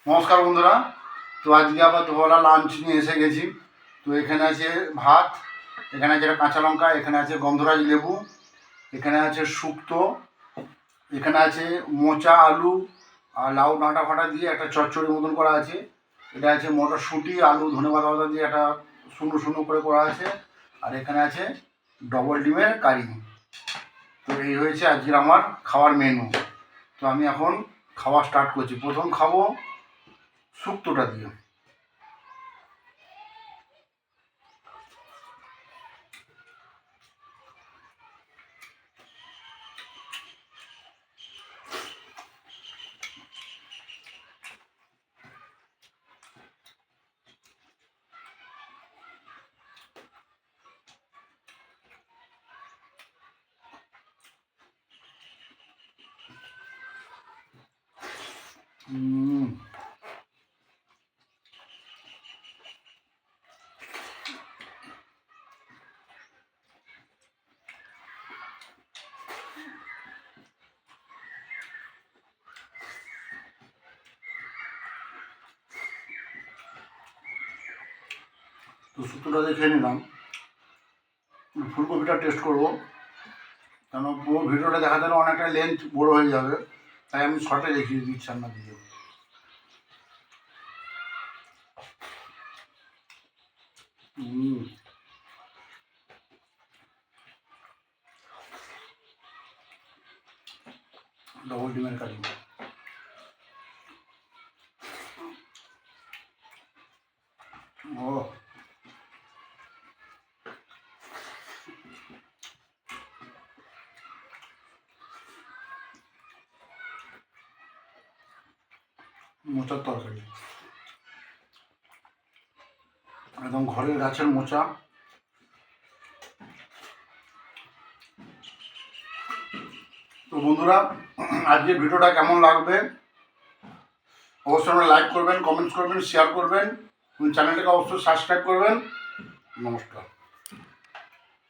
নমস্কার বন্ধুরা। তো আজকে আবার দুপুরবেলা লাঞ্চ নিয়ে এসে গেছি। তো এখানে আছে ভাত, এখানে আছে কাঁচা লঙ্কা, এখানে আছে গন্ধরাজ লেবু, এখানে আছে শুক্তো, এখানে আছে মোচা আলু আর লাউ ডাঁটা ফাটা দিয়ে একটা চচ্চড়ি মতন করা আছে। এটা আছে মটরশুঁটি আলু ধনেপাতা পাতা দিয়ে একটা শূন্য শূন্য করে করা আছে। আর এখানে আছে ডবল ডিমের কারি। তো এই হয়েছে আজকের আমার খাওয়ার মেনু। তো আমি এখন খাওয়া স্টার্ট করছি। প্রথম খাবো শুক্তোটা দিয়ে। তো শুক্তোটা দেখে নিলাম, ফুলকপিটা টেস্ট করবো। কেন পুরো ভিডিওটা দেখা গেলে অনেকটা লেন্থ বড়ো হয়ে যাবে, তাই আমি শর্টে দেখিয়ে দিচ্ছি আপনার দিকে। ডবল ডিমের কারি। ও মোচার তরকারি, একদম ঘরের গাছের মোচা। তো বন্ধুরা, আজকের ভিডিওটা কেমন লাগবে অবশ্যই লাইক করবেন, কমেন্টস করবেন, শেয়ার করবেন, চ্যানেলটাকে অবশ্যই সাবস্ক্রাইব করবেন। নমস্কার।